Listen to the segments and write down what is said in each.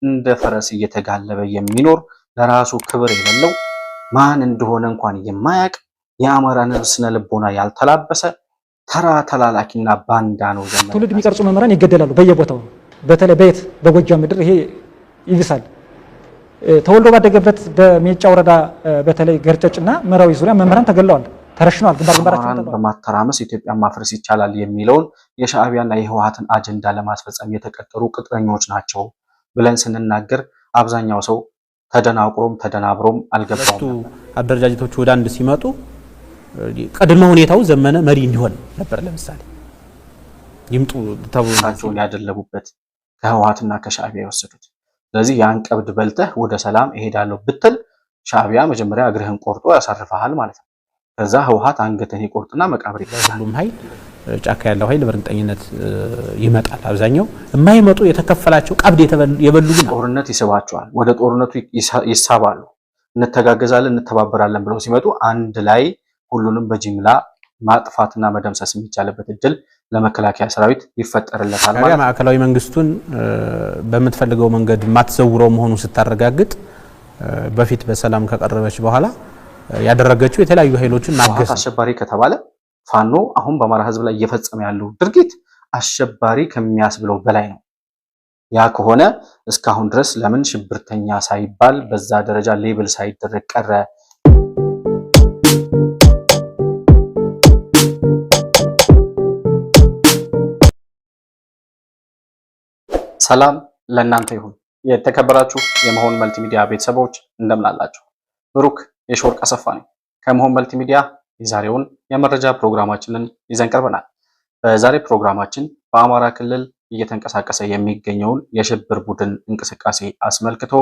እንደ ፈረስ እየተጋለበ የሚኖር ለራሱ ክብር የሌለው ማን እንደሆነ እንኳን የማያቅ የአማራን ስነ ልቦና ያልተላበሰ ተራ ተላላኪና ባንዳ ነው። ዘመነ ትውልድ የሚቀርጹ መምህራን ይገደላሉ በየቦታው። በተለይ በየት በጎጃም ምድር ይሄ ይብሳል። ተወልዶ ባደገበት በሜጫ ወረዳ በተለይ ገርጨጭና መራዊ ዙሪያ መምህራን ተገለዋል፣ ተረሽነዋል። ግንባራቸው ተገለዋል። በማተራመስ ኢትዮጵያን ማፍረስ ይቻላል የሚለውን የሻዕቢያና የህወሓትን አጀንዳ ለማስፈጸም የተቀጠሩ ቅጥረኞች ናቸው ብለን ስንናገር አብዛኛው ሰው ተደናቁሮም ተደናብሮም አልገባውም። አደረጃጀቶች ወደ አንድ ሲመጡ ቀድሞ ሁኔታው ዘመነ መሪ እንዲሆን ነበር። ለምሳሌ ይምጡ ተብሎሳቸውን ያደለቡበት ከህወሓትና ከሻዕቢያ የወሰዱት። ስለዚህ ያን ቀብድ በልተህ ወደ ሰላም እሄዳለሁ ብትል ሻዕቢያ መጀመሪያ እግርህን ቆርጦ ያሳርፈሃል ማለት ነው። ከዛ ህወሓት አንገትህን ይቆርጥና መቃብር ይገባል። ሁሉም ኃይል ጫካ ያለው ኃይል በእርግጠኝነት ይመጣል። አብዛኛው የማይመጡ የተከፈላቸው ቀብድ የበሉ ግን ጦርነት ይስባቸዋል። ወደ ጦርነቱ ይሳባሉ። እንተጋገዛለን እንተባበራለን ብለው ሲመጡ አንድ ላይ ሁሉንም በጅምላ ማጥፋትና መደምሰስ የሚቻልበት እድል ለመከላከያ ሰራዊት ይፈጠርለታል ማለት። ማዕከላዊ መንግስቱን በምትፈልገው መንገድ ማትዘውረው መሆኑን ስታረጋግጥ በፊት በሰላም ከቀረበች በኋላ ያደረገችው የተለያዩ ኃይሎችን ማገዝ። አሸባሪ ከተባለ ፋኖ አሁን በአማራ ህዝብ ላይ እየፈጸመ ያለው ድርጊት አሸባሪ ከሚያስብለው በላይ ነው። ያ ከሆነ እስካሁን ድረስ ለምን ሽብርተኛ ሳይባል በዛ ደረጃ ሌብል ሳይደረግ ቀረ? ሰላም ለእናንተ ይሁን። የተከበራችሁ የመሆን መልቲሚዲያ ቤተሰቦች እንደምን አላችሁ? ብሩክ የሾርቅ አሰፋ ነኝ ከመሆን መልቲሚዲያ። የዛሬውን የመረጃ ፕሮግራማችንን ይዘን ቀርበናል። በዛሬ ፕሮግራማችን በአማራ ክልል እየተንቀሳቀሰ የሚገኘውን የሽብር ቡድን እንቅስቃሴ አስመልክቶ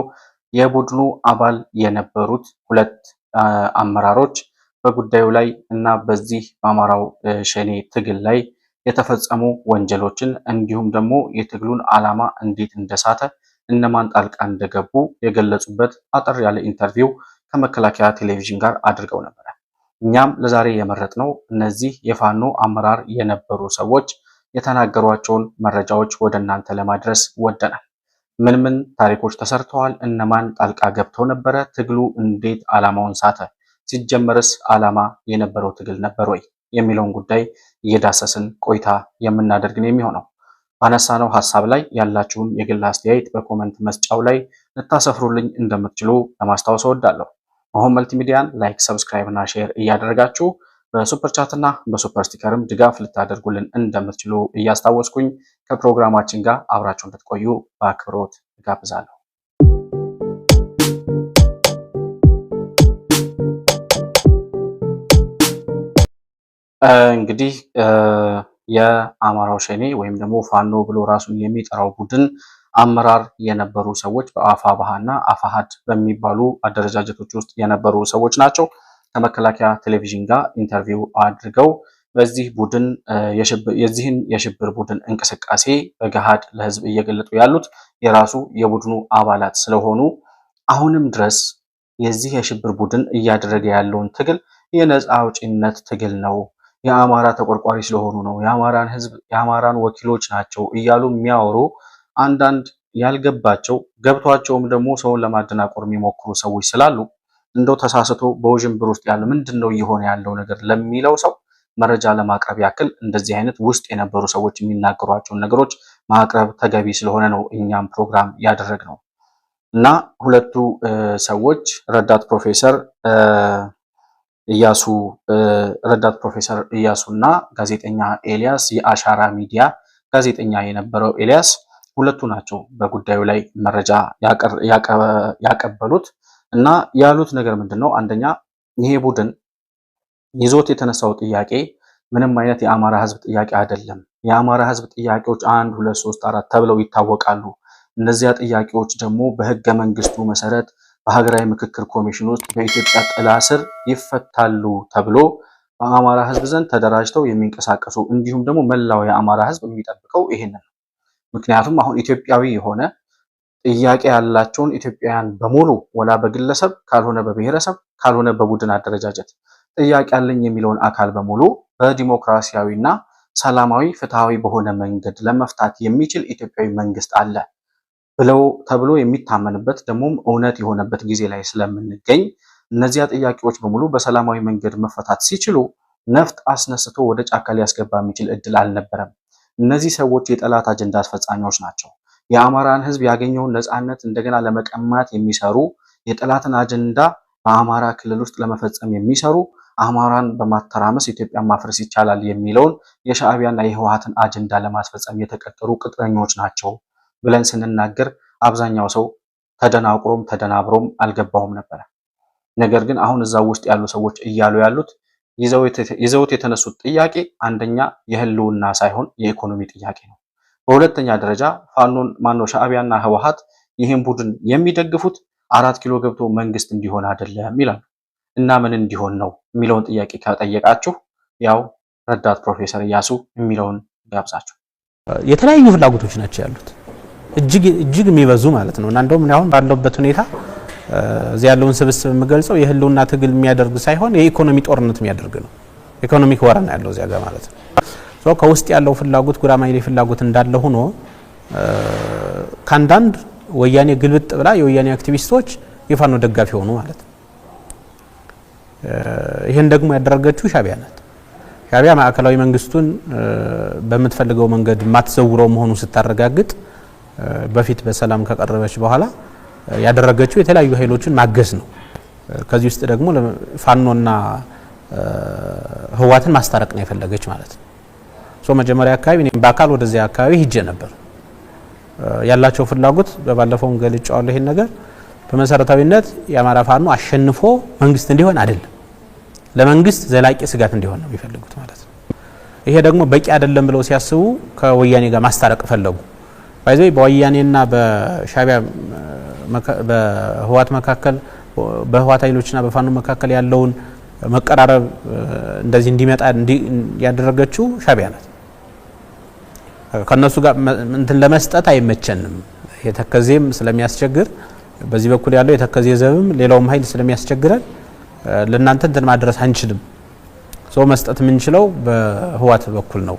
የቡድኑ አባል የነበሩት ሁለት አመራሮች በጉዳዩ ላይ እና በዚህ በአማራው ሸኔ ትግል ላይ የተፈጸሙ ወንጀሎችን እንዲሁም ደግሞ የትግሉን ዓላማ እንዴት እንደሳተ እነማን ጣልቃ እንደገቡ የገለጹበት አጠር ያለ ኢንተርቪው ከመከላከያ ቴሌቪዥን ጋር አድርገው ነበር። እኛም ለዛሬ የመረጥነው እነዚህ የፋኖ አመራር የነበሩ ሰዎች የተናገሯቸውን መረጃዎች ወደ እናንተ ለማድረስ ወደናል። ምን ምን ታሪኮች ተሰርተዋል? እነማን ጣልቃ ገብተው ነበረ? ትግሉ እንዴት ዓላማውን ሳተ? ሲጀመርስ ዓላማ የነበረው ትግል ነበር ወይ የሚለውን ጉዳይ እየዳሰስን ቆይታ የምናደርግን የሚሆነው። ባነሳነው ሐሳብ ላይ ያላችሁን የግል አስተያየት በኮመንት መስጫው ላይ ልታሰፍሩልኝ እንደምትችሉ ለማስታወስ እወዳለሁ። መሆን መልቲሚዲያን ላይክ፣ ሰብስክራይብ እና ሼር እያደረጋችሁ በሱፐር ቻት እና በሱፐር ስቲከርም ድጋፍ ልታደርጉልን እንደምትችሉ እያስታወስኩኝ ከፕሮግራማችን ጋር አብራችሁ እንድትቆዩ በአክብሮት እጋብዛለሁ። እንግዲህ የአማራው ሸኔ ወይም ደግሞ ፋኖ ብሎ ራሱን የሚጠራው ቡድን አመራር የነበሩ ሰዎች በአፋብኃና አፋሕድ በሚባሉ አደረጃጀቶች ውስጥ የነበሩ ሰዎች ናቸው። ከመከላከያ ቴሌቪዥን ጋር ኢንተርቪው አድርገው በዚህ ቡድን የዚህን የሽብር ቡድን እንቅስቃሴ በገሃድ ለህዝብ እየገለጡ ያሉት የራሱ የቡድኑ አባላት ስለሆኑ አሁንም ድረስ የዚህ የሽብር ቡድን እያደረገ ያለውን ትግል የነፃ አውጪነት ትግል ነው፣ የአማራ ተቆርቋሪ ስለሆኑ ነው፣ የአማራን ህዝብ የአማራን ወኪሎች ናቸው እያሉ የሚያወሩ አንዳንድ ያልገባቸው ገብቷቸውም ደግሞ ሰውን ለማደናቆር የሚሞክሩ ሰዎች ስላሉ እንደው ተሳስቶ በውዥንብር ውስጥ ያለ ምንድነው እየሆነ ያለው ነገር ለሚለው ሰው መረጃ ለማቅረብ ያክል እንደዚህ አይነት ውስጥ የነበሩ ሰዎች የሚናገሯቸውን ነገሮች ማቅረብ ተገቢ ስለሆነ ነው እኛም ፕሮግራም ያደረግነው። እና ሁለቱ ሰዎች ረዳት ፕሮፌሰር ኢያሱ እና ጋዜጠኛ ኤልያስ የአሻራ ሚዲያ ጋዜጠኛ የነበረው ኤልያስ ሁለቱ ናቸው በጉዳዩ ላይ መረጃ ያቀበሉት። እና ያሉት ነገር ምንድነው? አንደኛ ይሄ ቡድን ይዞት የተነሳው ጥያቄ ምንም አይነት የአማራ ህዝብ ጥያቄ አይደለም። የአማራ ህዝብ ጥያቄዎች 1 2 3 4 ተብለው ይታወቃሉ። እነዚያ ጥያቄዎች ደግሞ በህገ መንግስቱ መሰረት በሀገራዊ ምክክር ኮሚሽን ውስጥ በኢትዮጵያ ጥላ ስር ይፈታሉ ተብሎ በአማራ ህዝብ ዘንድ ተደራጅተው የሚንቀሳቀሱ እንዲሁም ደግሞ መላው የአማራ ህዝብ የሚጠብቀው ይሄንን ነው። ምክንያቱም አሁን ኢትዮጵያዊ የሆነ ጥያቄ ያላቸውን ኢትዮጵያውያን በሙሉ ወላ በግለሰብ ካልሆነ በብሔረሰብ ካልሆነ በቡድን አደረጃጀት ጥያቄ ያለኝ የሚለውን አካል በሙሉ በዲሞክራሲያዊና ሰላማዊ ፍትሃዊ በሆነ መንገድ ለመፍታት የሚችል ኢትዮጵያዊ መንግስት አለ። ብለው ተብሎ የሚታመንበት ደግሞም እውነት የሆነበት ጊዜ ላይ ስለምንገኝ እነዚያ ጥያቄዎች በሙሉ በሰላማዊ መንገድ መፈታት ሲችሉ ነፍጥ አስነስቶ ወደ ጫካ ሊያስገባ የሚችል እድል አልነበረም። እነዚህ ሰዎች የጠላት አጀንዳ አስፈጻሚዎች ናቸው። የአማራን ህዝብ ያገኘውን ነፃነት እንደገና ለመቀማት የሚሰሩ የጠላትን አጀንዳ በአማራ ክልል ውስጥ ለመፈጸም የሚሰሩ አማራን በማተራመስ ኢትዮጵያን ማፍረስ ይቻላል የሚለውን የሻዕቢያና የህወሓትን አጀንዳ ለማስፈጸም የተቀጠሩ ቅጥረኞች ናቸው ብለን ስንናገር አብዛኛው ሰው ተደናቁሮም ተደናብሮም አልገባውም ነበር። ነገር ግን አሁን እዛው ውስጥ ያሉ ሰዎች እያሉ ያሉት ይዘውት የተነሱት ጥያቄ አንደኛ የህልውና ሳይሆን የኢኮኖሚ ጥያቄ ነው። በሁለተኛ ደረጃ ፋኖን ሻዕቢያና ህወሓት ይህን ቡድን የሚደግፉት 4 ኪሎ ገብቶ መንግስት እንዲሆን አይደለም ይላሉ። እና ምን እንዲሆን ነው የሚለውን ጥያቄ ከጠየቃችሁ ያው ረዳት ፕሮፌሰር እያሱ የሚለውን ጋብዛችሁ። የተለያዩ ፍላጎቶች ናቸው ያሉት እጅግ የሚበዙ ማለት ነው። እና እንደውም አሁን ባለበት ሁኔታ እዚህ ያለውን ስብስብ የምገልጸው የህልውና ትግል የሚያደርግ ሳይሆን የኢኮኖሚ ጦርነት የሚያደርግ ነው። ኢኮኖሚክ ወራ ነው ያለው እዚያ ጋር ማለት ነው። ከውስጥ ያለው ፍላጎት ጉራማይሌ ፍላጎት እንዳለ ሆኖ ከአንዳንድ ወያኔ ግልብጥ ብላ የወያኔ አክቲቪስቶች የፋኖ ደጋፊ ሆኑ ማለት ነው። ይሄን ደግሞ ያደረገችው ሻዕቢያ ናት። ሻዕቢያ ማዕከላዊ መንግስቱን በምትፈልገው መንገድ ማትዘውረው መሆኑ ስታረጋግጥ በፊት በሰላም ከቀረበች በኋላ ያደረገችው የተለያዩ ኃይሎችን ማገዝ ነው። ከዚህ ውስጥ ደግሞ ፋኖና ህወሓትን ማስታረቅ ነው የፈለገች ማለት ነው። መጀመሪያ አካባቢ እኔ በአካል ወደዚያ አካባቢ ሂጄ ነበር። ያላቸው ፍላጎት በባለፈውም ገልጫዋለሁ። ይሄን ነገር በመሰረታዊነት የአማራ ፋኖ አሸንፎ መንግስት እንዲሆን አይደለም፣ ለመንግስት ዘላቂ ስጋት እንዲሆን ነው የሚፈልጉት ማለት ነው። ይሄ ደግሞ በቂ አይደለም ብለው ሲያስቡ ከወያኔ ጋር ማስታረቅ ፈለጉ። ባይዘይ በወያኔና በሻዕቢያ በህወሓት መካከል በህወሓት ኃይሎችና በፋኖ መካከል ያለውን መቀራረብ እንደዚህ እንዲመጣ ያደረገችው ሻዕቢያ ናት። ከነሱ ጋር እንትን ለመስጠት አይመቸንም፣ የተከዜም ስለሚያስቸግር በዚህ በኩል ያለው የተከዜ ዘብም ሌላውም ኃይል ስለሚያስቸግረን ለእናንተ እንትን ማድረስ አንችልም፣ መስጠት የምንችለው በህወሓት በኩል ነው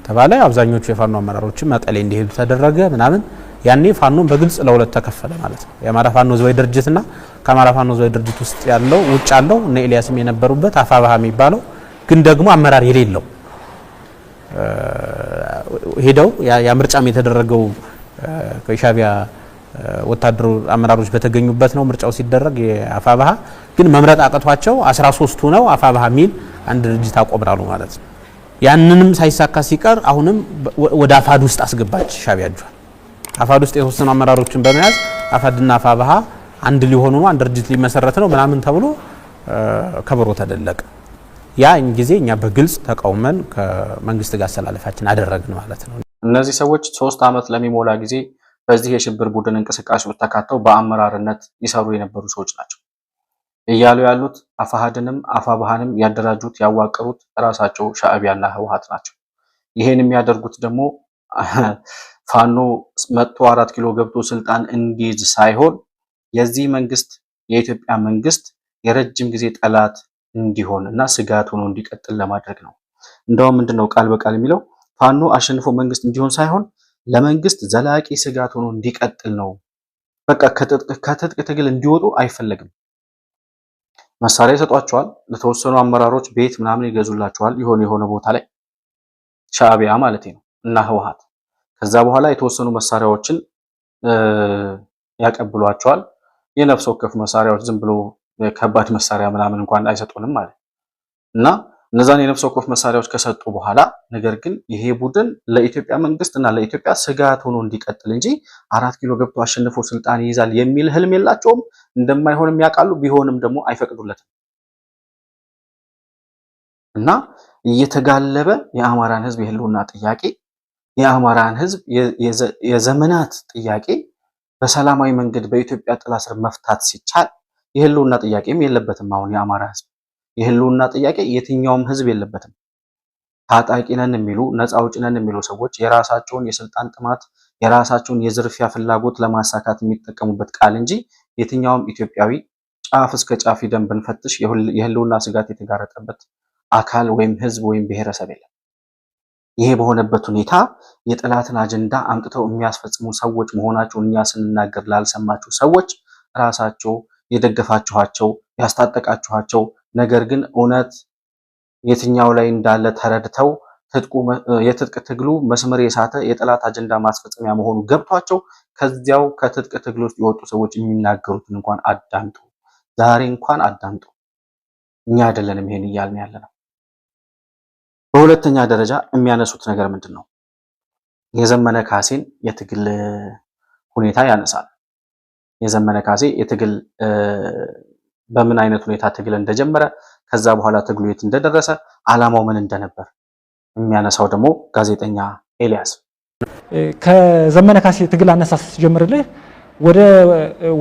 ተባለ። አብዛኞቹ የፋኖ አመራሮች መቀሌ እንዲሄዱ ተደረገ ምናምን። ያኔ ፋኖን በግልጽ ለሁለት ተከፈለ ማለት ነው። የአማራ ፋኖ ህዝባዊ ድርጅትና ከአማራ ፋኖ ህዝባዊ ድርጅት ውስጥ ያለው ውጭ ያለው እነ ኤልያስም የነበሩበት አፋባሃ የሚባለው ግን ደግሞ አመራር የሌለው ሄደው ያ ምርጫም የተደረገው ከሻዕቢያ ወታደሩ አመራሮች በተገኙበት ነው ምርጫው ሲደረግ። የአፋባሃ ግን መምረጥ አቅቷቸው 13ቱ ነው አፋባሃ ሚል አንድ ድርጅት አቆምራሉ ማለት ነው። ያንንም ሳይሳካ ሲቀር አሁንም ወደ አፋድ ውስጥ አስገባች ሻዕቢያ እጇል። አፋድ ውስጥ የተወሰኑ አመራሮችን በመያዝ አፋድና አፋባሃ አንድ ሊሆኑ ነው፣ አንድ ድርጅት ሊመሰረት ነው ምናምን ተብሎ ከበሮ ተደለቀ። ያ ጊዜ እኛ በግልጽ ተቃውመን ከመንግስት ጋር አሰላለፋችን አደረግን ማለት ነው። እነዚህ ሰዎች 3 ዓመት ለሚሞላ ጊዜ በዚህ የሽብር ቡድን እንቅስቃሴ ውስጥ ተካተው በአመራርነት ይሰሩ የነበሩ ሰዎች ናቸው። እያሉ ያሉት አፋሃድንም አፋባሃንም ያደራጁት ያዋቀሩት ራሳቸው ሻዕቢያና ህወሓት ናቸው። ይሄን የሚያደርጉት ደግሞ ፋኖ መጥቶ 4 ኪሎ ገብቶ ስልጣን እንዲይዝ ሳይሆን የዚህ መንግስት የኢትዮጵያ መንግስት የረጅም ጊዜ ጠላት እንዲሆን እና ስጋት ሆኖ እንዲቀጥል ለማድረግ ነው። እንደውም ምንድነው ቃል በቃል የሚለው ፋኖ አሸንፎ መንግስት እንዲሆን ሳይሆን ለመንግስት ዘላቂ ስጋት ሆኖ እንዲቀጥል ነው። በቃ ከትጥቅ ትግል እንዲወጡ አይፈለግም። መሳሪያ ይሰጧቸዋል፣ ለተወሰኑ አመራሮች ቤት ምናምን ይገዙላቸዋል የሆነ ቦታ ላይ ሻዕቢያ ማለት ነው እና ህወሓት። ከዛ በኋላ የተወሰኑ መሳሪያዎችን ያቀብሏቸዋል። የነፍስ ወከፍ መሳሪያዎች ዝም ብሎ ከባድ መሳሪያ ምናምን እንኳን አይሰጡንም ማለት እና እነዛን የነፍስ ወከፍ መሳሪያዎች ከሰጡ በኋላ ነገር ግን ይሄ ቡድን ለኢትዮጵያ መንግስት እና ለኢትዮጵያ ስጋት ሆኖ እንዲቀጥል እንጂ 4 ኪሎ ገብቶ አሸንፎ ስልጣን ይይዛል የሚል ህልም የላቸውም። እንደማይሆንም ያውቃሉ። ቢሆንም ደግሞ አይፈቅዱለትም እና እየተጋለበ የአማራን ህዝብ የህልውና ጥያቄ የአማራን ህዝብ የዘመናት ጥያቄ በሰላማዊ መንገድ በኢትዮጵያ ጥላ ስር መፍታት ሲቻል የህልውና ጥያቄም የለበትም። አሁን የአማራ ህዝብ የህልውና ጥያቄ የትኛውም ህዝብ የለበትም። ታጣቂ ነን የሚሉ ነፃ አውጪ ነን የሚሉ ሰዎች የራሳቸውን የስልጣን ጥማት የራሳቸውን የዝርፊያ ፍላጎት ለማሳካት የሚጠቀሙበት ቃል እንጂ የትኛውም ኢትዮጵያዊ ጫፍ እስከ ጫፍ ሂደን ብንፈትሽ የህልውና ስጋት የተጋረጠበት አካል ወይም ህዝብ ወይም ብሔረሰብ የለም። ይሄ በሆነበት ሁኔታ የጠላትን አጀንዳ አምጥተው የሚያስፈጽሙ ሰዎች መሆናቸውን እኛ ስንናገር ላልሰማችሁ ሰዎች ራሳቸው የደገፋችኋቸው ያስታጠቃችኋቸው ነገር ግን እውነት የትኛው ላይ እንዳለ ተረድተው የትጥቅ ትግሉ መስመር የሳተ የጠላት አጀንዳ ማስፈጸሚያ መሆኑ ገብቷቸው ከዚያው ከትጥቅ ትግሉ ውስጥ የወጡ ሰዎች የሚናገሩትን እንኳን አዳምጡ። ዛሬ እንኳን አዳምጡ። እኛ አይደለንም ይሄን እያልን ያለነው። በሁለተኛ ደረጃ የሚያነሱት ነገር ምንድን ነው? የዘመነ ካሴን የትግል ሁኔታ ያነሳል። የዘመነ ካሴ የትግል በምን አይነት ሁኔታ ትግል እንደጀመረ ከዛ በኋላ ትግሉ የት እንደደረሰ ዓላማው ምን እንደነበር የሚያነሳው ደግሞ ጋዜጠኛ ኤልያስ ከዘመነ ካሴ ትግል አነሳስ ሲጀምርልህ ወደ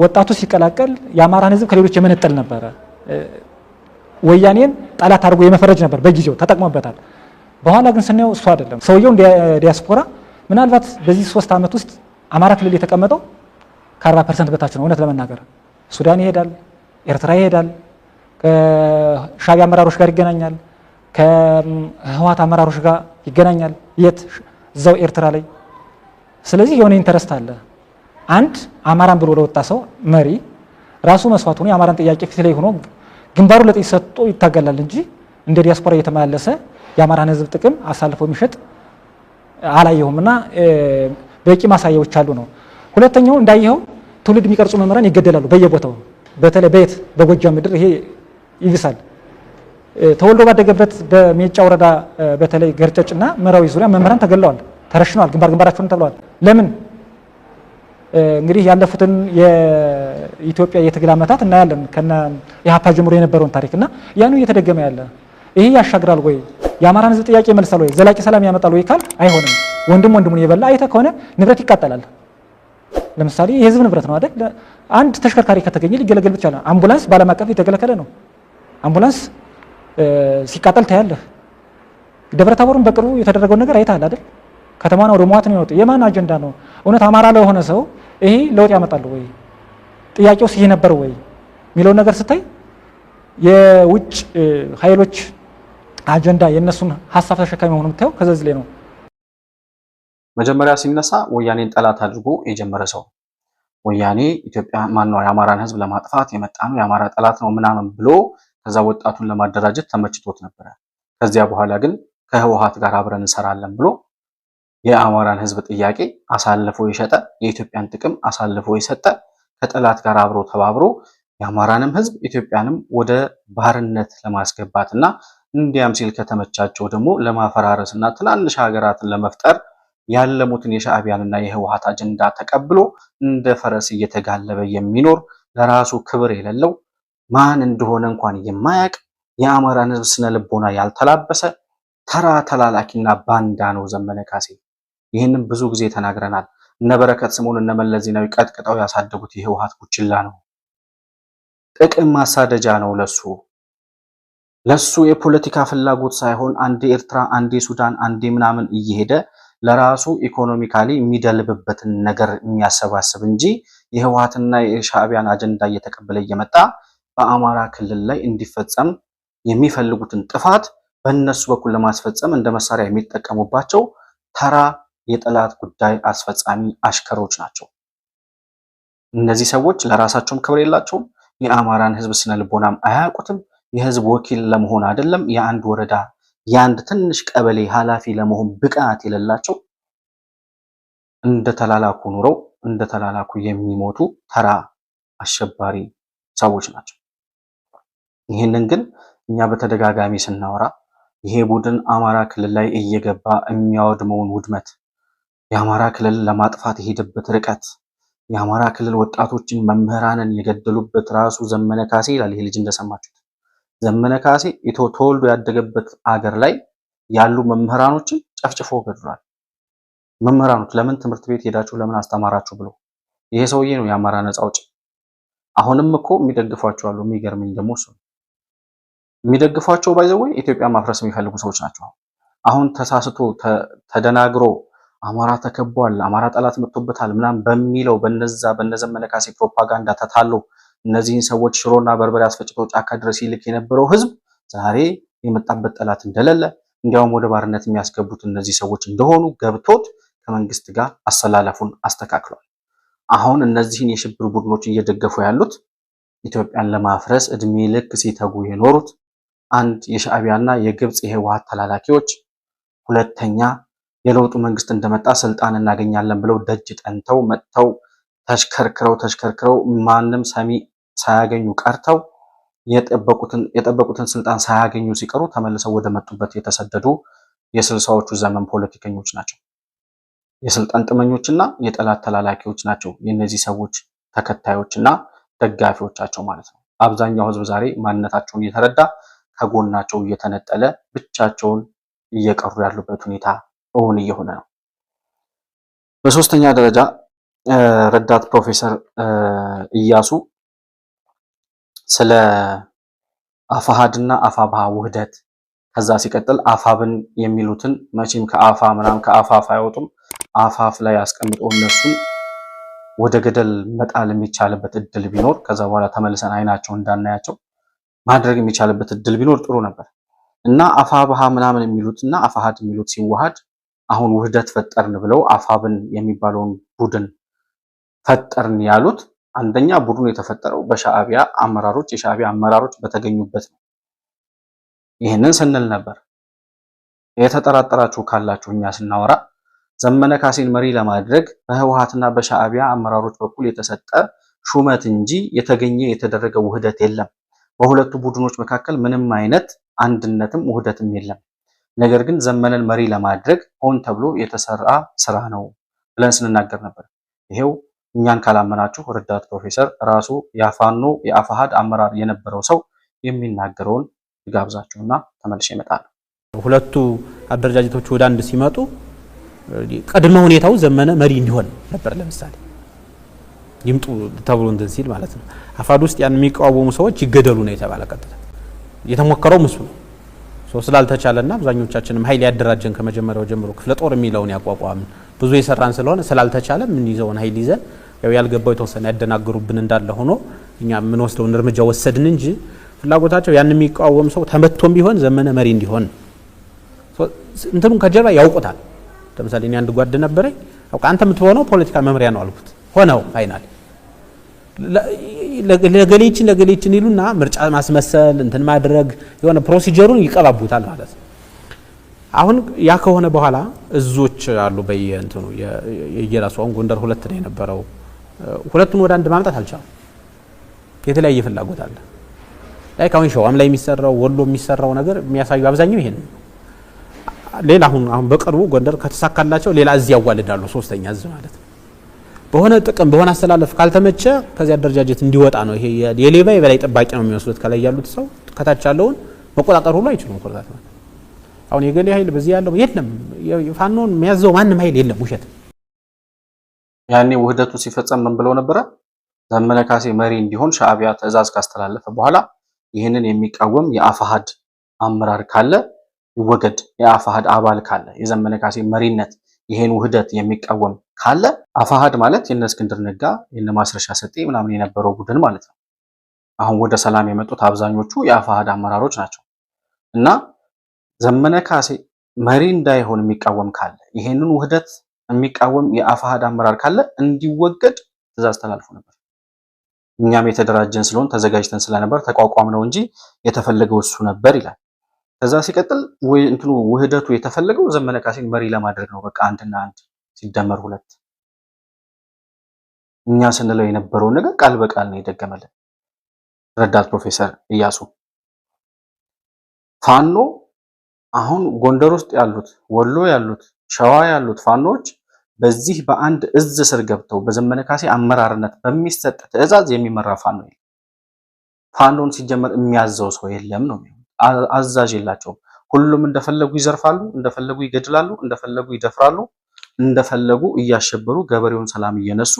ወጣቱ ሲቀላቀል የአማራን ሕዝብ ከሌሎች የመነጠል ነበረ። ወያኔን ጠላት አድርጎ የመፈረጅ ነበር። በጊዜው ተጠቅሞበታል። በኋላ ግን ስናየው እሱ አይደለም። ሰውየው እንደ ዲያስፖራ ምናልባት በዚህ 3 ዓመት ውስጥ አማራ ክልል የተቀመጠው ከ40% በታች ነው። እውነት ለመናገር ሱዳን ይሄዳል፣ ኤርትራ ይሄዳል፣ ከሻዕቢያ አመራሮች ጋር ይገናኛል፣ ከህወሓት አመራሮች ጋር ይገናኛል። የት? እዛው ኤርትራ ላይ። ስለዚህ የሆነ ኢንተረስት አለ። አንድ አማራን ብሎ ለወጣ ሰው መሪ ራሱ መስዋዕት ሆኖ የአማራን ጥያቄ ፊት ላይ ሆኖ ግንባሩ ለጥይት ሰጥቶ ይታገላል እንጂ እንደ ዲያስፖራ እየተመላለሰ የአማራን ህዝብ ጥቅም አሳልፎ የሚሸጥ አላየሁም። እና በቂ ማሳያዎች አሉ ነው። ሁለተኛው እንዳየኸው ትውልድ የሚቀርጹ መምህራን ይገደላሉ በየቦታው። በተለይ በየት? በጎጃም ምድር ይሄ ይብሳል። ተወልዶ ባደገበት በሜጫ ወረዳ በተለይ ገርጨጭና ምዕራዊ ዙሪያ መምህራን ተገለዋል፣ ተረሽነዋል፣ ግንባራቸውን ተብለዋል። ለምን? እንግዲህ ያለፉትን የኢትዮጵያ የትግል ዓመታት እናያለን ከነ ኢህአፓ ጀምሮ የነበረውን ታሪክና ያኑ እየተደገመ ያለ ይሄ ያሻግራል ወይ? የአማራን ህዝብ ጥያቄ ይመልሳል ወይ? ዘላቂ ሰላም ያመጣል ወይ ካል አይሆንም። ወንድሙን የበላ አይተህ ከሆነ ንብረት ይቃጠላል። ለምሳሌ የህዝብ ንብረት ነው አይደል? አንድ ተሽከርካሪ ከተገኘ ሊገለገል ብቻ ነው። አምቡላንስ በዓለም አቀፍ የተከለከለ ነው። አምቡላንስ ሲቃጠል ታያለህ። ደብረታቦርን በቅርቡ የተደረገውን ነገር አይተሃል አይደል? ከተማና ወደ ሟት ነው የወጡ። የማን አጀንዳ ነው? እውነት አማራ ለሆነ ሰው ይሄ ለውጥ ያመጣል ወይ? ጥያቄውስ ይሄ ነበር ወይ የሚለውን ነገር ስታይ የውጭ ኃይሎች አጀንዳ የነሱን ሐሳብ ተሸካሚ ሆኖ የምታየው ከዚህ ላይ ነው። መጀመሪያ ሲነሳ ወያኔን ጠላት አድርጎ የጀመረ ሰው ወያኔ ኢትዮጵያ ማነው የአማራን ህዝብ ለማጥፋት የመጣ ነው የአማራ ጠላት ነው ምናምን ብሎ ከዛ ወጣቱን ለማደራጀት ተመችቶት ነበረ። ከዚያ በኋላ ግን ከህወሓት ጋር አብረን እንሰራለን ብሎ የአማራን ህዝብ ጥያቄ አሳልፎ የሸጠ የኢትዮጵያን ጥቅም አሳልፎ የሰጠ ከጠላት ጋር አብሮ ተባብሮ የአማራንም ህዝብ ኢትዮጵያንም ወደ ባርነት ለማስገባትና እንዲያም ሲል ከተመቻቸው ደግሞ ለማፈራረስና ትናንሽ ሀገራትን ለመፍጠር ያለሙትን የሻዕቢያንና የህወሓት አጀንዳ ተቀብሎ እንደ ፈረስ እየተጋለበ የሚኖር ለራሱ ክብር የሌለው ማን እንደሆነ እንኳን የማያውቅ የአማራን ህዝብ ስነ ልቦና ያልተላበሰ ተራ ተላላኪና ባንዳ ነው ዘመነ ካሴ። ይህንን ብዙ ጊዜ ተናግረናል። እነ በረከት ስምኦን እነ መለስ ዜናዊ ቀጥቅጠው ያሳደጉት የህወሓት ቡችላ ነው። ጥቅም ማሳደጃ ነው ለሱ የፖለቲካ ፍላጎት ሳይሆን አንዴ ኤርትራ፣ አንዴ ሱዳን፣ አንዴ ምናምን እየሄደ ለራሱ ኢኮኖሚካሊ የሚደልብበትን ነገር የሚያሰባስብ እንጂ የህወሓትና የሻዕቢያን አጀንዳ እየተቀበለ እየመጣ በአማራ ክልል ላይ እንዲፈጸም የሚፈልጉትን ጥፋት በእነሱ በኩል ለማስፈጸም እንደ መሳሪያ የሚጠቀሙባቸው ተራ የጠላት ጉዳይ አስፈጻሚ አሽከሮች ናቸው። እነዚህ ሰዎች ለራሳቸውም ክብር የላቸውም። የአማራን ህዝብ ስነ ልቦናም አያውቁትም። የህዝብ ወኪል ለመሆን አይደለም የአንድ ወረዳ የአንድ ትንሽ ቀበሌ ኃላፊ ለመሆን ብቃት የሌላቸው እንደተላላኩ ኑረው እንደተላላኩ የሚሞቱ ተራ አሸባሪ ሰዎች ናቸው። ይህንን ግን እኛ በተደጋጋሚ ስናወራ ይሄ ቡድን አማራ ክልል ላይ እየገባ የሚያወድመውን ውድመት፣ የአማራ ክልል ለማጥፋት የሄደበት ርቀት፣ የአማራ ክልል ወጣቶችን መምህራንን የገደሉበት ራሱ ዘመነ ካሴ ይላል። ይሄ ልጅ እንደሰማችሁት ዘመነ ካሴ ተወልዶ ያደገበት አገር ላይ ያሉ መምህራኖችን ጨፍጭፎ ገድሏል። መምህራኖች ለምን ትምህርት ቤት ሄዳችሁ ለምን አስተማራችሁ ብሎ ይሄ ሰውዬ ነው የአማራ ነፃ አውጪ። አሁንም እኮ የሚደግፏቸው አሉ። የሚገርምኝ ደግሞ እሱ የሚደግፏቸው ባይዘወይ ኢትዮጵያ ማፍረስ የሚፈልጉ ሰዎች ናቸው። አሁን ተሳስቶ ተደናግሮ አማራ ተከቧል፣ አማራ ጠላት መጥቶበታል ምናምን በሚለው በነዘመነ ካሴ ፕሮፓጋንዳ ተታሎ እነዚህን ሰዎች ሽሮና በርበሬ አስፈጭቶ ጫካ ድረስ ይልክ የነበረው ህዝብ ዛሬ የመጣበት ጠላት እንደሌለ እንዲያውም ወደ ባርነት የሚያስገቡት እነዚህ ሰዎች እንደሆኑ ገብቶት ከመንግስት ጋር አሰላለፉን አስተካክሏል። አሁን እነዚህን የሽብር ቡድኖች እየደገፉ ያሉት ኢትዮጵያን ለማፍረስ እድሜ ልክ ሲተጉ የኖሩት አንድ የሻዕቢያና የግብጽ የህወሓት ተላላኪዎች፣ ሁለተኛ የለውጡ መንግስት እንደመጣ ስልጣን እናገኛለን ብለው ደጅ ጠንተው መጥተው ተሽከርክረው ማንም ሰሚ ሳያገኙ ቀርተው የጠበቁትን ስልጣን ሳያገኙ ሲቀሩ ተመልሰው ወደ መጡበት የተሰደዱ የስልሳዎቹ ዘመን ፖለቲከኞች ናቸው። የስልጣን ጥመኞችና የጠላት ተላላኪዎች ናቸው የእነዚህ ሰዎች ተከታዮችና ደጋፊዎቻቸው ማለት ነው። አብዛኛው ህዝብ ዛሬ ማንነታቸውን እየተረዳ ከጎናቸው እየተነጠለ ብቻቸውን እየቀሩ ያሉበት ሁኔታ እውን እየሆነ ነው። በሶስተኛ ደረጃ ረዳት ፕሮፌሰር እያሱ ስለ አፋሃድና አፋብሃ ውህደት ከዛ ሲቀጥል አፋብን የሚሉትን መቼም ከአፋፍ አይወጡም። አፋፍ ላይ አስቀምጦ እነሱን ወደ ገደል መጣል የሚቻልበት እድል ቢኖር ከዛ በኋላ ተመልሰን አይናቸው እንዳናያቸው ማድረግ የሚቻልበት እድል ቢኖር ጥሩ ነበር እና አፋብሃ ምናምን የሚሉትና አፋሃድ የሚሉት ሲዋሃድ አሁን ውህደት ፈጠርን ብለው አፋብን የሚባለውን ቡድን ፈጠርን ያሉት አንደኛ ቡድኑ የተፈጠረው በሻዕቢያ አመራሮች የሻዕቢያ አመራሮች በተገኙበት ነው። ይህንን ስንል ነበር። የተጠራጠራችሁ ካላችሁ እኛ ስናወራ ዘመነ ካሴን መሪ ለማድረግ በህወሓትና በሻዕቢያ አመራሮች በኩል የተሰጠ ሹመት እንጂ የተደረገ ውህደት የለም። በሁለቱ ቡድኖች መካከል ምንም አይነት አንድነትም ውህደትም የለም። ነገር ግን ዘመነን መሪ ለማድረግ ሆን ተብሎ የተሰራ ስራ ነው ብለን ስንናገር ነበር። ይሄው እኛን ካላመናችሁ ረዳት ፕሮፌሰር ራሱ ያፋኖ የአፋሃድ አመራር የነበረው ሰው የሚናገረውን ጋብዛችሁና ተመልሼ እመጣለሁ። ሁለቱ አደረጃጀቶች ወደ አንድ ሲመጡ ቅድመ ሁኔታው ዘመነ መሪ እንዲሆን ነበር። ለምሳሌ ይምጡ ተብሎ እንትን ሲል ማለት ነው። አፋድ ውስጥ ያን የሚቃወሙ ሰዎች ይገደሉ ነው የተባለ። ቀጥታ የተሞከረው ምስሉ ነው። ስላልተቻለና አብዛኞቻችንም ኃይል ያደራጀን ከመጀመሪያው ጀምሮ ክፍለ ጦር የሚለውን ያቋቋምን ብዙ የሰራን ስለሆነ ስላልተቻለ ምን ይዘውን ኃይል ይዘን ያው ያልገባው የተወሰነ ያደናገሩብን እንዳለ ሆኖ እኛ ምን ወስደውን እርምጃ ወሰድን እንጂ ፍላጎታቸው ያን የሚቃወም ሰው ተመቶም ቢሆን ዘመነ መሪ እንዲሆን እንትኑን ከጀርባ ያውቁታል። ለምሳሌ እኔ አንድ ጓድ ነበረኝ አውቃ አንተ የምትሆነው ፖለቲካ መምሪያ ነው አልኩት። ሆነው ፋይናል ለገሌችን ይሉና ምርጫ ማስመሰል እንትን ማድረግ የሆነ ፕሮሲጀሩን ይቀባቡታል ማለት ነው። አሁን ያ ከሆነ በኋላ እዞች አሉ በየእንትኑ የየራሱ አሁን ጎንደር ሁለት ነው የነበረው። ሁለቱን ወደ አንድ ማምጣት አልቻለም። የተለያየ ፍላጎት አለ። ላይክ አሁን ሸዋም ላይ የሚሰራው ወሎ የሚሰራው ነገር የሚያሳዩ አብዛኛው ይሄን ሌላ አሁን በቅርቡ ጎንደር ከተሳካላቸው ሌላ እዚህ ያዋልዳሉ። ሶስተኛ እዝ ማለት ነው። በሆነ ጥቅም በሆነ አስተላለፍ ካልተመቸ ከዚያ አደረጃጀት እንዲወጣ ነው። ይሄ የሌባ የበላይ ጠባቂ ነው የሚመስሉት። ከላይ ያሉት ሰው ከታች ያለውን መቆጣጠር ሁሉ አይችሉም። ኮርታት ማለት አሁን የገሌ ኃይል በዚህ ያለው የለም። ፋኖን የሚያዘው ማንም ኃይል የለም። ውሸት። ያኔ ውህደቱ ሲፈጸም ምን ብለው ነበረ? ዘመነ ካሴ መሪ እንዲሆን ሻዕቢያ ትዕዛዝ ካስተላለፈ በኋላ ይህንን የሚቃወም የአፋሃድ አመራር ካለ ይወገድ፣ የአፋሃድ አባል ካለ የዘመነ ካሴ መሪነት ይሄን ውህደት የሚቃወም ካለ አፋሃድ ማለት የነ እስክንድር ነጋ የነ ማስረሻ ሰጤ ምናምን የነበረው ቡድን ማለት ነው። አሁን ወደ ሰላም የመጡት አብዛኞቹ የአፋሃድ አመራሮች ናቸው። እና ዘመነ ካሴ መሪ እንዳይሆን የሚቃወም ካለ ይሄንን ውህደት የሚቃወም የአፋሃድ አመራር ካለ እንዲወገድ ትዕዛዝ ተላልፎ ነበር። እኛም የተደራጀን ስለሆን ተዘጋጅተን ስለነበር ተቋቋም ነው እንጂ የተፈለገው እሱ ነበር ይላል። ከዛ ሲቀጥል እንትኑ ውህደቱ የተፈለገው ዘመነ ካሴን መሪ ለማድረግ ነው። በቃ አንድና አንድ ሲደመር ሁለት። እኛ ስንለው የነበረው ነገር ቃል በቃል ነው የደገመልን ረዳት ፕሮፌሰር እያሱ። ፋኖ አሁን ጎንደር ውስጥ ያሉት፣ ወሎ ያሉት፣ ሸዋ ያሉት ፋኖች በዚህ በአንድ እዝ ስር ገብተው በዘመነ ካሴ አመራርነት በሚሰጥ ትዕዛዝ የሚመራ ፋኖ የለም። ፋኖን ሲጀመር የሚያዘው ሰው የለም ነው። አዛዥ የላቸውም። ሁሉም እንደፈለጉ ይዘርፋሉ፣ እንደፈለጉ ይገድላሉ፣ እንደፈለጉ ይደፍራሉ፣ እንደፈለጉ እያሸበሩ ገበሬውን ሰላም እየነሱ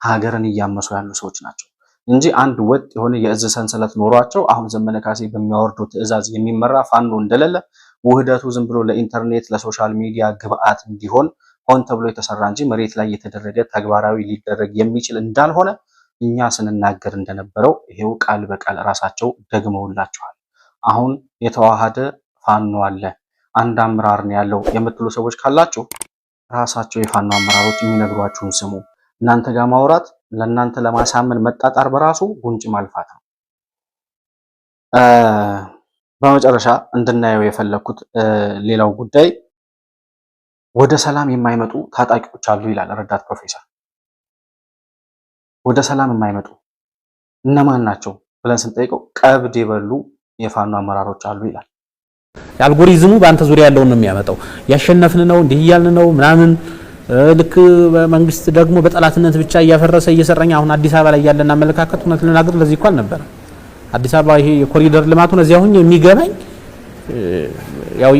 ሀገርን እያመሱ ያሉ ሰዎች ናቸው እንጂ አንድ ወጥ የሆነ የእዝ ሰንሰለት ኖሯቸው አሁን ዘመነ ካሴ በሚያወርደው ትዕዛዝ የሚመራ ፋኖ እንደሌለ ውህደቱ ዝም ብሎ ለኢንተርኔት ለሶሻል ሚዲያ ግብአት እንዲሆን ሆን ተብሎ የተሰራ እንጂ መሬት ላይ የተደረገ ተግባራዊ ሊደረግ የሚችል እንዳልሆነ እኛ ስንናገር እንደነበረው ይሄው ቃል በቃል ራሳቸው ደግመውላቸዋል። አሁን የተዋሃደ ፋኖ አለ። አንድ አመራር ነው ያለው የምትሉ ሰዎች ካላችሁ ራሳቸው የፋኖ አመራሮች የሚነግሯችሁን ስሙ። እናንተ ጋር ማውራት ለእናንተ ለማሳመን መጣጣር በራሱ ጉንጭ ማልፋት ነው። በመጨረሻ እንድናየው የፈለኩት ሌላው ጉዳይ ወደ ሰላም የማይመጡ ታጣቂዎች አሉ ይላል ረዳት ፕሮፌሰር። ወደ ሰላም የማይመጡ እነማን ናቸው ብለን ስንጠይቀው ቀብድ የበሉ የፋኖ አመራሮች አሉ ይላል። አልጎሪዝሙ በአንተ ዙሪያ ያለውን ነው የሚያመጣው። ያሸነፍን ነው እንዲህ እያልን ነው ምናምን ልክ መንግስት ደግሞ በጠላትነት ብቻ እያፈረሰ እየሰረኛ አሁን አዲስ አበባ ላይ ያለና አመለካከት እውነት ለናገር ለዚህ እንኳን ነበር አዲስ አበባ ይሄ የኮሪደር ልማቱን እዚያ አሁን የሚገባኝ ያው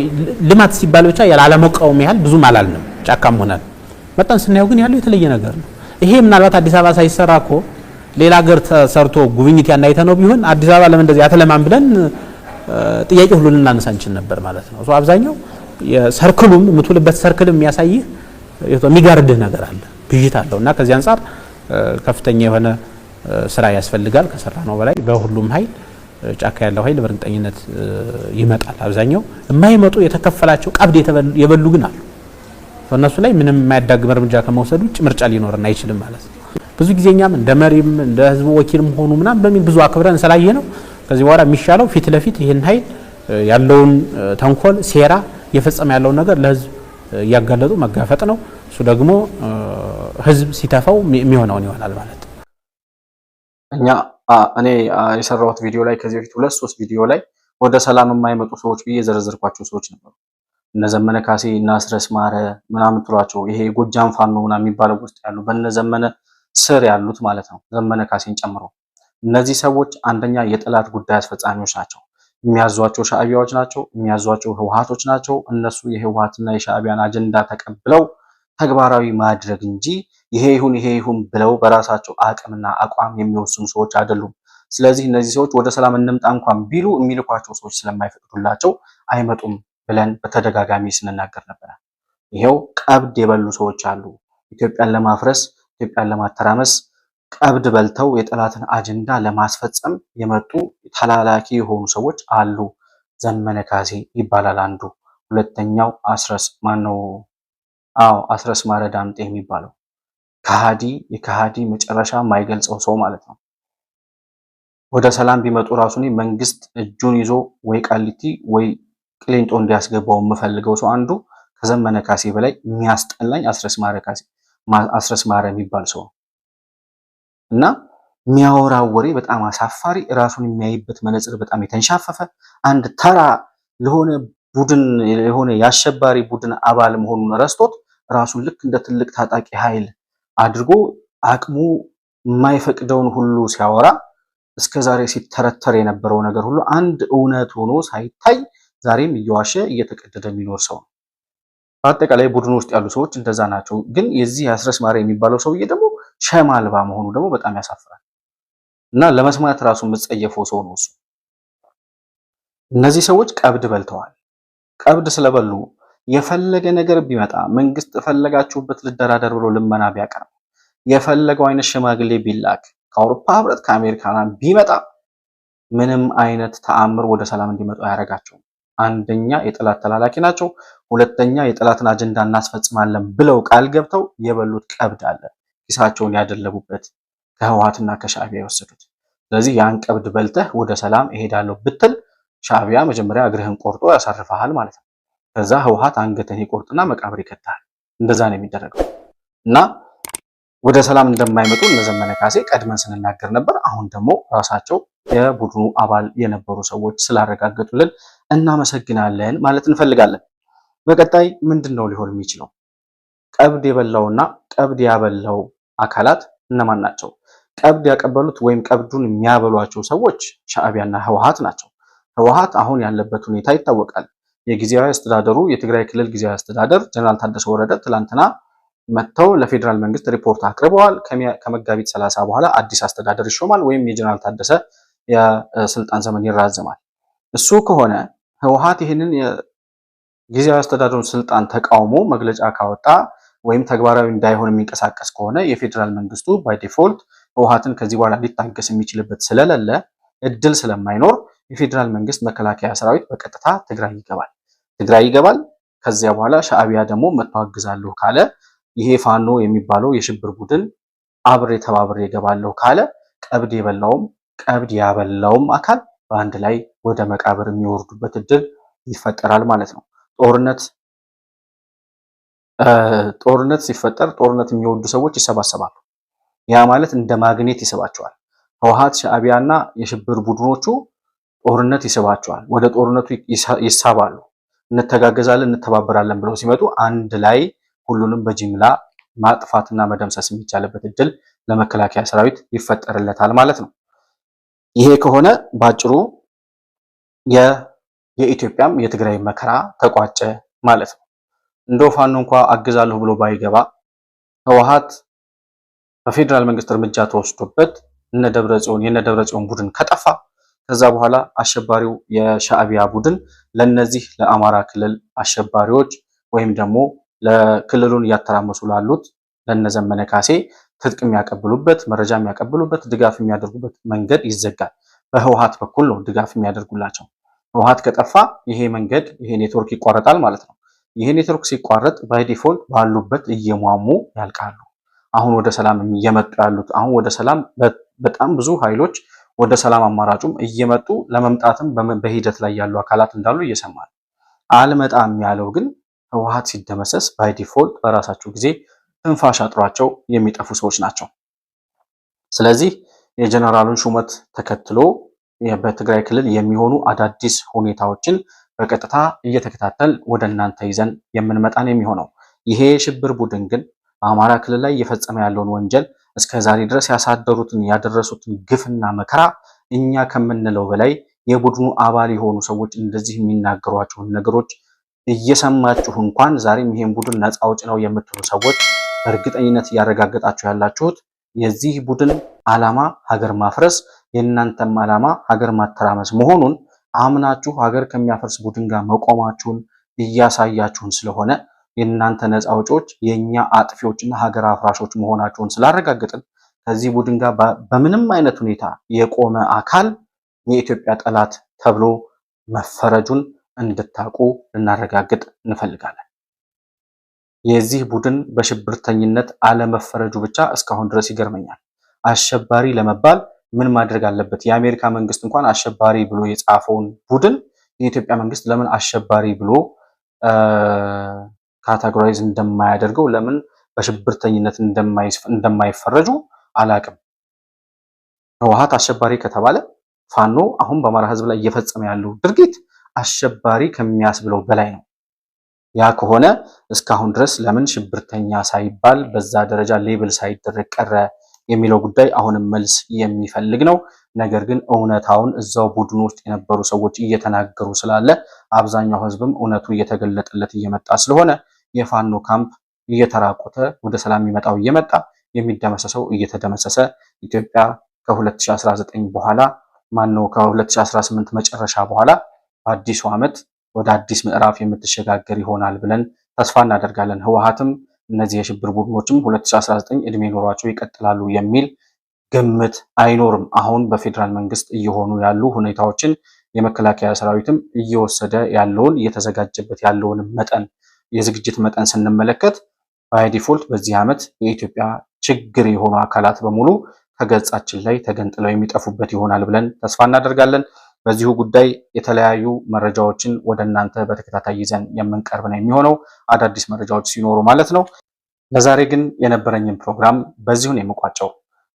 ልማት ሲባል ብቻ ያላለመቃወም ያህል ብዙም አላልንም። ጫካም ሆናል መጣን ስናየው ግን ያለው የተለየ ነገር ነው። ይሄ ምናልባት አዲስ አበባ ሳይሰራ እኮ ሌላ ሀገር ተሰርቶ ጉብኝት ያናይተ ነው ቢሆን አዲስ አበባ ለምን እንደዚህ አተለማን ብለን ጥያቄ ሁሉ ልናነሳ እንችል ነበር ማለት ነው። አብዛኛው የሰርክሉም የምትውልበት ሰርክልም የሚያሳይህ የሚጋርድህ ነገር አለ ብዥት አለውና ከዚህ አንፃር ከፍተኛ የሆነ ስራ ያስፈልጋል። ከሰራ ነው በላይ በሁሉም ኃይል ጫካ ያለው ኃይል በእርግጠኝነት ይመጣል። አብዛኛው የማይመጡ የተከፈላቸው ቀብድ የበሉ ግን አሉ። እነሱ ላይ ምንም የማያዳግም እርምጃ ከመውሰድ ውጭ ምርጫ ሊኖርና አይችልም ማለት ነው። ብዙ ጊዜኛም እንደ መሪም እንደ ህዝቡ ወኪልም ሆኑ ምናምን በሚል ብዙ አክብረን ስላየ ነው ከዚህ በኋላ የሚሻለው ፊት ለፊት ይህን ኃይል ያለውን ተንኮል ሴራ እየፈጸመ ያለውን ነገር ለህዝብ እያጋለጡ መጋፈጥ ነው። እሱ ደግሞ ህዝብ ሲተፋው የሚሆነውን ይሆናል ማለት ነው። እኔ የሰራሁት ቪዲዮ ላይ ከዚህ በፊት 2-3 ቪዲዮ ላይ ወደ ሰላም የማይመጡ ሰዎች ብዬ የዘረዘርኳቸው ሰዎች ነበሩ። እነ ዘመነ ካሴ እና አስረስ ማረ ምናምን ትሏቸው ይሄ ጎጃም ፋኖ ምናምን የሚባለው ውስጥ ያሉ በእነ ዘመነ ስር ያሉት ማለት ነው፣ ዘመነ ካሴን ጨምሮ። እነዚህ ሰዎች አንደኛ የጠላት ጉዳይ አስፈጻሚዎች ናቸው። የሚያዟቸው ሻዕቢያዎች ናቸው፣ የሚያዟቸው ህወሓቶች ናቸው። እነሱ የህወሓትና የሻዕቢያን አጀንዳ ተቀብለው ተግባራዊ ማድረግ እንጂ ይሄ ይሁን ብለው በራሳቸው አቅምና አቋም የሚወስኑ ሰዎች አይደሉም። ስለዚህ እነዚህ ሰዎች ወደ ሰላም እንምጣ እንኳን ቢሉ የሚልኳቸው ሰዎች ስለማይፈቅዱላቸው አይመጡም ብለን በተደጋጋሚ ስንናገር ነበር። ይሄው ቀብድ የበሉ ሰዎች አሉ። ኢትዮጵያን ለማፍረስ ኢትዮጵያን ለማተራመስ ቀብድ በልተው የጠላትን አጀንዳ ለማስፈጸም የመጡ ተላላኪ የሆኑ ሰዎች አሉ። ዘመነ ካሴ ይባላል አንዱ። ሁለተኛው አስረስ ማረ ዳምጤ የሚባለው የከሃዲ መጨረሻ የማይገልጸው ሰው ማለት ነው። ወደ ሰላም ቢመጡ ራሱ መንግስት እጁን ይዞ ወይ ቃሊቲ ወይ ቅሊንጦ እንዲያስገባው የምፈልገው ሰው አንዱ ከዘመነ ካሴ በላይ የሚያስጠላኝ አስረስ ማረ የሚባል ሰው እና የሚያወራው ወሬ በጣም አሳፋሪ፣ ራሱን የሚያይበት መነጽር በጣም የተንሻፈፈ፣ አንድ ተራ ለሆነ የአሸባሪ ቡድን አባል መሆኑን ረስቶት ራሱን ልክ እንደ ትልቅ ታጣቂ ኃይል አድርጎ አቅሙ የማይፈቅደውን ሁሉ ሲያወራ እስከዛሬ ሲተረተር የነበረው ነገር ሁሉ አንድ እውነት ሆኖ ሳይታይ ዛሬም እየዋሸ እየተቀደደ የሚኖር ሰው ነው። በአጠቃላይ ቡድን ውስጥ ያሉ ሰዎች እንደዛ ናቸው። ግን የዚህ አስረስ ማረ የሚባለው ሰውዬ ደግሞ ሸማ አልባ መሆኑ ደግሞ በጣም ያሳፍራል እና ለመስማት ራሱ የምትጸየፈው ሰው ነው እሱ። እነዚህ ሰዎች ቀብድ በልተዋል። ቀብድ ስለበሉ የፈለገ ነገር ቢመጣ መንግስት ፈለጋችሁበት ልደራደር ብሎ ልመና ቢያቀርብ የፈለገው አይነት ሽማግሌ ቢላክ ከአውሮፓ ህብረት ከአሜሪካና ቢመጣ ምንም አይነት ተአምር ወደ ሰላም እንዲመጡ አያደርጋቸውም። አንደኛ የጠላት ተላላኪ ናቸው። ሁለተኛ የጠላትን አጀንዳ እናስፈጽማለን ብለው ቃል ገብተው የበሉት ቀብድ አለ፣ ኪሳቸውን ያደለቡበት ከህወሓትና ከሻዕቢያ የወሰዱት። ስለዚህ ያን ቀብድ በልተህ ወደ ሰላም እሄዳለሁ ብትል ሻዕቢያ መጀመሪያ እግርህን ቆርጦ ያሳርፈሃል ማለት ነው። ከዛ ህወሓት አንገትህን ይቆርጥና መቃብር ይከታል። እንደዛ ነው የሚደረገው እና ወደ ሰላም እንደማይመጡ እነ ዘመነ ካሴ ቀድመን ስንናገር ነበር። አሁን ደግሞ ራሳቸው የቡድኑ አባል የነበሩ ሰዎች ስላረጋገጡልን እናመሰግናለን ማለት እንፈልጋለን። በቀጣይ ምንድን ነው ሊሆን የሚችለው? ቀብድ የበላውና ቀብድ ያበላው አካላት እነማን ናቸው? ቀብድ ያቀበሉት ወይም ቀብዱን የሚያበሏቸው ሰዎች ሻዕቢያና ህወሓት ናቸው። ህወሓት አሁን ያለበት ሁኔታ ይታወቃል። የጊዜያዊ አስተዳደሩ የትግራይ ክልል ጊዜያዊ አስተዳደር ጀነራል ታደሰ ወረደ ትላንትና መጥተው ለፌዴራል መንግስት ሪፖርት አቅርበዋል። ከመጋቢት 30 በኋላ አዲስ አስተዳደር ይሾማል ወይም የጀነራል ታደሰ የስልጣን ዘመን ይራዘማል። እሱ ከሆነ ህወሓት ይህንን የጊዜያዊ አስተዳደሩን ስልጣን ተቃውሞ መግለጫ ካወጣ ወይም ተግባራዊ እንዳይሆን የሚንቀሳቀስ ከሆነ የፌዴራል መንግስቱ ባይ ዲፎልት ህወሓትን ከዚህ በኋላ ሊታገስ የሚችልበት ስለሌለ እድል ስለማይኖር የፌዴራል መንግስት መከላከያ ሰራዊት በቀጥታ ትግራይ ይገባል። ትግራይ ይገባል። ከዚያ በኋላ ሻዕቢያ ደግሞ መጥቶ አግዛለሁ ካለ ይሄ ፋኖ የሚባለው የሽብር ቡድን አብሬ ተባብሬ እገባለሁ ካለ ቀብድ ያበላውም አካል በአንድ ላይ ወደ መቃብር የሚወርዱበት እድል ይፈጠራል ማለት ነው። ጦርነት ሲፈጠር ጦርነት የሚወዱ ሰዎች ይሰባሰባሉ። ያ ማለት እንደ ማግኔት ይስባቸዋል። ህወሓት፣ ሻዕቢያና የሽብር ቡድኖቹ ጦርነት ይስባቸዋል። ወደ ጦርነቱ ይሳባሉ። እንተጋገዛለን፣ እንተባበራለን ብለው ሲመጡ አንድ ላይ ሁሉንም በጅምላ ማጥፋትና መደምሰስ የሚቻልበት እድል ለመከላከያ ሰራዊት ይፈጠርለታል ማለት ነው። ይሄ ከሆነ ባጭሩ የኢትዮጵያም የትግራይ መከራ ተቋጨ ማለት ነው። እንደው ፋኖ እንኳ አግዛለሁ ብሎ ባይገባ ህወሓት በፌዴራል መንግስት እርምጃ ተወስዶበት የነ ደብረጽዮን ቡድን ከጠፋ ከዛ በኋላ አሸባሪው የሻዕቢያ ቡድን ለነዚህ ለአማራ ክልል አሸባሪዎች ወይም ደግሞ ለክልሉን እያተራመሱ ላሉት ለነዘመነ ካሴ ትጥቅ የሚያቀብሉበት፣ መረጃ የሚያቀብሉበት፣ ድጋፍ የሚያደርጉበት መንገድ ይዘጋል። በህወሓት በኩል ነው ድጋፍ የሚያደርጉላቸው። ህወሓት ከጠፋ ይሄ መንገድ ይሄ ኔትወርክ ይቋረጣል ማለት ነው። ይሄ ኔትወርክ ሲቋረጥ ባይ ዲፎልት ባሉበት እየሟሙ ያልቃሉ። አሁን ወደ ሰላም እየመጡ ያሉት አሁን ወደ ሰላም በጣም ብዙ ኃይሎች ወደ ሰላም አማራጩም እየመጡ ለመምጣትም በሂደት ላይ ያሉ አካላት እንዳሉ እየሰማል። አልመጣም ያለው ግን ህወሓት ሲደመሰስ ባይ ዲፎልት በራሳቸው ጊዜ ትንፋሽ አጥሯቸው የሚጠፉ ሰዎች ናቸው። ስለዚህ የጀነራሉን ሹመት ተከትሎ በትግራይ ክልል የሚሆኑ አዳዲስ ሁኔታዎችን በቀጥታ እየተከታተል ወደ እናንተ ይዘን የምንመጣን የሚሆነው። ይሄ የሽብር ቡድን ግን በአማራ ክልል ላይ እየፈጸመ ያለውን ወንጀል እስከ ዛሬ ድረስ ያደረሱትን ግፍና መከራ እኛ ከምንለው በላይ የቡድኑ አባል የሆኑ ሰዎች እንደዚህ የሚናገሯቸውን ነገሮች እየሰማችሁ እንኳን ዛሬም ይሄን ቡድን ነፃ አውጪ ነው የምትሉ ሰዎች በእርግጠኝነት እያረጋገጣችሁ ያላችሁት የዚህ ቡድን ዓላማ ሀገር ማፍረስ፣ የእናንተም ዓላማ ሀገር ማተራመስ መሆኑን አምናችሁ ሀገር ከሚያፈርስ ቡድን ጋር መቆማችሁን እያሳያችሁን ስለሆነ የእናንተ ነፃ አውጪዎች የኛ አጥፊዎችና ሀገር አፍራሾች መሆናቸውን ስላረጋገጥን ከዚህ ቡድን ጋር በምንም አይነት ሁኔታ የቆመ አካል የኢትዮጵያ ጠላት ተብሎ መፈረጁን እንድታቁ ልናረጋግጥ እንፈልጋለን። የዚህ ቡድን በሽብርተኝነት አለመፈረጁ ብቻ እስካሁን ድረስ ይገርመኛል። አሸባሪ ለመባል ምን ማድረግ አለበት? የአሜሪካ መንግስት እንኳን አሸባሪ ብሎ የጻፈውን ቡድን የኢትዮጵያ መንግስት ለምን አሸባሪ ብሎ ካታጎራይዝ እንደማያደርገው፣ ለምን በሽብርተኝነት እንደማይፈረጁ አላቅም። ህወሓት አሸባሪ ከተባለ ፋኖ አሁን በአማራ ህዝብ ላይ እየፈጸመ ያለው ድርጊት አሸባሪ ከሚያስብለው በላይ ነው። ያ ከሆነ እስካሁን ድረስ ለምን ሽብርተኛ ሳይባል በዛ ደረጃ ሌብል ሳይደረግ ቀረ የሚለው ጉዳይ አሁንም መልስ የሚፈልግ ነው። ነገር ግን እውነታውን እዛው ቡድን ውስጥ የነበሩ ሰዎች እየተናገሩ ስላለ አብዛኛው ህዝብም እውነቱ እየተገለጠለት እየመጣ ስለሆነ የፋኖ ካምፕ እየተራቆተ ወደ ሰላም የሚመጣው እየመጣ የሚደመሰሰው እየተደመሰሰ ኢትዮጵያ ከ2019 በኋላ ከ2018 መጨረሻ በኋላ በአዲሱ ዓመት ወደ አዲስ ምዕራፍ የምትሸጋገር ይሆናል ብለን ተስፋ እናደርጋለን። ህወሓትም እነዚህ የሽብር ቡድኖችም 2019 እድሜ ኖሯቸው ይቀጥላሉ የሚል ግምት አይኖርም። አሁን በፌዴራል መንግስት እየሆኑ ያሉ ሁኔታዎችን የመከላከያ ሰራዊትም እየወሰደ ያለውን እየተዘጋጀበት ያለውን የዝግጅት መጠን ስንመለከት ባይ ዲፎልት በዚህ ዓመት የኢትዮጵያ ችግር የሆኑ አካላት በሙሉ ከገጻችን ላይ ተገንጥለው የሚጠፉበት ይሆናል ብለን ተስፋ እናደርጋለን። በዚሁ ጉዳይ የተለያዩ መረጃዎችን ወደ እናንተ በተከታታይ ይዘን የምንቀርብ ነው የሚሆነው፣ አዳዲስ መረጃዎች ሲኖሩ ማለት ነው። ለዛሬ ግን የነበረኝን ፕሮግራም በዚሁን የምቋጨው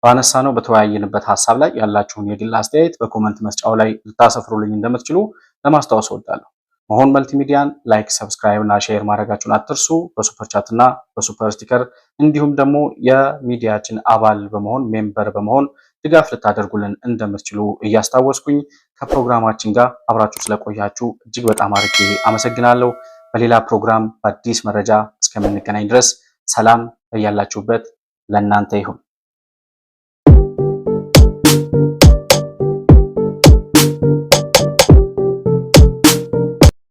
ባነሳነው በተወያየንበት ሀሳብ ላይ ያላችሁን የግል አስተያየት በኮመንት መስጫው ላይ ልታሰፍሩልኝ እንደምትችሉ ለማስታወስ እወዳለሁ። መሆን መልቲሚዲያን ላይክ፣ ሰብስክራይብ እና ሼር ማድረጋችሁን አትርሱ። በሱፐር ቻት እና በሱፐር ስቲከር እንዲሁም ደግሞ የሚዲያችን አባል በመሆን ሜምበር በመሆን ድጋፍ ልታደርጉልን እንደምትችሉ እያስታወስኩኝ ከፕሮግራማችን ጋር አብራችሁ ስለቆያችሁ እጅግ በጣም አድርጌ አመሰግናለሁ። በሌላ ፕሮግራም በአዲስ መረጃ እስከምንገናኝ ድረስ ሰላም በያላችሁበት ለእናንተ ይሁን።